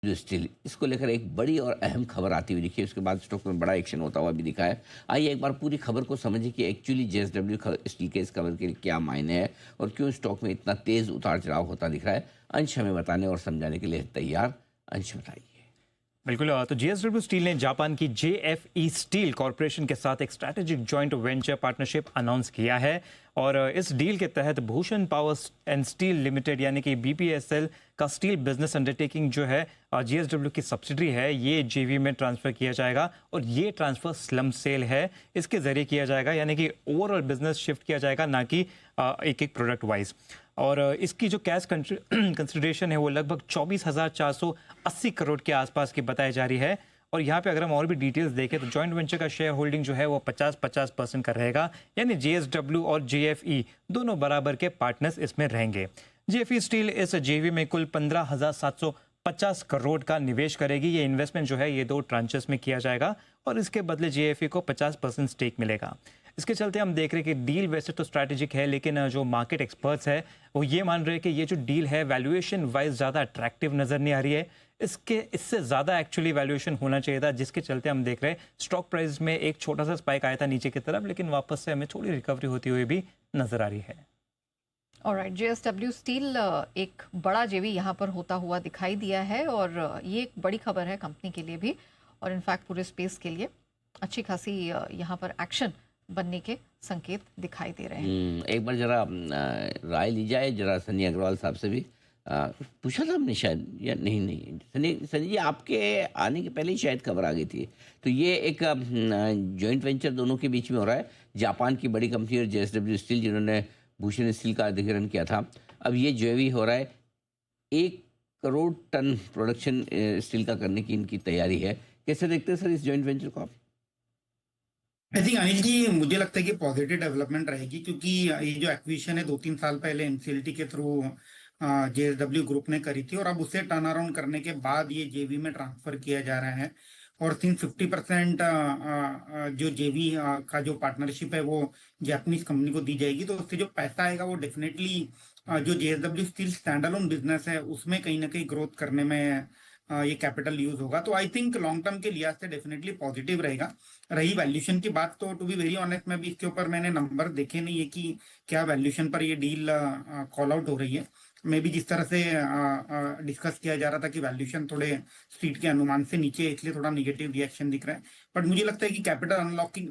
जो स्टील इसको लेकर एक बड़ी और अहम खबर आती हुई दिखी है। उसके बाद स्टॉक में बड़ा एक्शन होता हुआ भी दिखा है। आइए एक बार पूरी खबर को समझिए कि एक्चुअली जेएसडब्ल्यू स्टील के इस खबर के क्या मायने हैं और क्यों स्टॉक में इतना तेज उतार चढ़ाव होता दिख रहा है। अंश हमें बताने और समझाने के लिए तैयार। अंश बताइए। बिल्कुल। तो जीएसडब्ल्यू स्टील ने जापान की जेएफई स्टील कॉरपोरेशन के साथ एक strategic joint venture partnership announce किया है और इस डील के तहत Bhushan power and steel limited यानी कि बीपीएसएल का स्टील बिजनेस अंडरटेकिंग जो है जीएसडब्ल्यू की सब्सिडरी है, ये जेवी में ट्रांसफर किया जाएगा और ये ट्रांसफर स्लम सेल है, इसके जरिए किया जाएगा, यानी कि ओवरऑल बिजनेस शिफ्ट किया जाएगा, ना कि एक एक प्रोडक्ट वाइज। और इसकी जो कैश कंसिडरेशन है वो लगभग 24,480 करोड़ के आसपास की बताई जा रही है। और यहाँ पे अगर हम और भी डिटेल्स देखें तो जॉइंट वेंचर का शेयर होल्डिंग जो है वो 50-50% का रहेगा, यानी जेएसडब्ल्यू और जेएफई दोनों बराबर के पार्टनर्स इसमें रहेंगे। जेएफई स्टील इस जेवी में कुल 15,750 करोड़ का निवेश करेगी। ये इन्वेस्टमेंट जो है ये 2 ट्रांचेस में किया जाएगा और इसके बदले जेएफई को 50% स्टेक मिलेगा। इसके चलते हम देख रहे हैं कि डील वैसे तो स्ट्रैटेजिक है, लेकिन जो मार्केट एक्सपर्ट्स है वो ये मान रहे हैं कि ये जो डील है वैल्यूएशन वाइज ज़्यादा अट्रैक्टिव नज़र नहीं आ रही है। इससे ज़्यादा एक्चुअली वैल्यूएशन होना चाहिए था, जिसके चलते हम देख रहे हैं स्टॉक प्राइस में एक छोटा सा स्पाइक आया था नीचे की तरफ, लेकिन वापस से हमें थोड़ी रिकवरी होती हुई भी नजर आ रही है। ऑलराइट, जेएसडब्ल्यू स्टील एक बड़ा जेवी यहाँ पर होता हुआ दिखाई दिया है और ये एक बड़ी खबर है कंपनी के लिए भी और इनफैक्ट पूरे स्पेस के लिए अच्छी खासी यहाँ पर एक्शन बनने के संकेत दिखाई दे रहे हैं। एक बार जरा राय ली जाए जरा सनी अग्रवाल साहब से भी। पूछा था हमने शायद, या नहीं नहीं सनी सनी जी आपके आने के पहले ही शायद खबर आ गई थी। तो ये एक जॉइंट वेंचर दोनों के बीच में हो रहा है, जापान की बड़ी कंपनी और जेएसडब्ल्यू स्टील जिन्होंने भूषण स्टील का अधिग्रहण किया था। अब ये जेवी हो रहा है, 1 करोड़ टन प्रोडक्शन स्टील का करने की इनकी तैयारी है। कैसे देखते हैं सर इस जॉइंट वेंचर को आप? आई थिंक अनिल जी, मुझे लगता है कि पॉजिटिव डेवलपमेंट रहेगी, क्योंकि ये जो एक्विजिशन है 2-3 साल पहले एनसीएलटी के थ्रू जेएसडब्ल्यू ग्रुप ने करी थी और अब उसे टर्न अराउंड करने के बाद ये जेवी में ट्रांसफर किया जा रहा है। और सिंस 50% जो जेवी का जो पार्टनरशिप है वो जापानीज कंपनी को दी जाएगी, तो उससे जो पैसा आएगा वो डेफिनेटली जो JSW steel stand alone business है उसमें कहीं ना कहीं ग्रोथ करने में ये कैपिटल यूज होगा। तो आई थिंक लॉन्ग टर्म के लिहाज से डेफिनेटली पॉजिटिव रहेगा। रही वैल्यूएशन की बात, तो टू बी वेरी ऑनेस्ट मैं भी इसके ऊपर मैंने नंबर देखे नहीं है कि क्या वैल्यूएशन पर ये डील कॉल आउट हो रही है। मे भी जिस तरह से डिस्कस किया जा रहा था कि वैल्यूएशन थोड़े स्ट्रीट के अनुमान से नीचे है, इसलिए थोड़ा निगेटिव रिएक्शन दिख रहा है। बट मुझे लगता है कि कैपिटल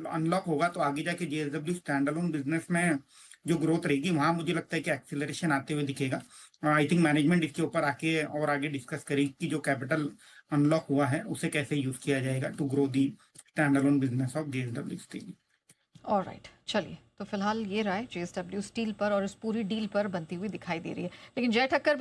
अनलॉक होगा तो आगे जाके जेएसडब्ल्यू स्टैंड अलोन बिजनेस में जो ग्रोथ रहेगी वहां मुझे लगता है कि एक्सीलरेशन आते हुए दिखेगा। आई थिंक मैनेजमेंट इसके ऊपर आके और आगे डिस्कस करेगी कि जो कैपिटल अनलॉक हुआ है उसे कैसे यूज किया जाएगा to grow the stand alone business of JSW steel. Alright, चलिए तो फिलहाल ये राय जेएसडब्ल्यू स्टील पर और इस पूरी डील पर बनती हुई दिखाई दे रही है, लेकिन जय ठक्कर भी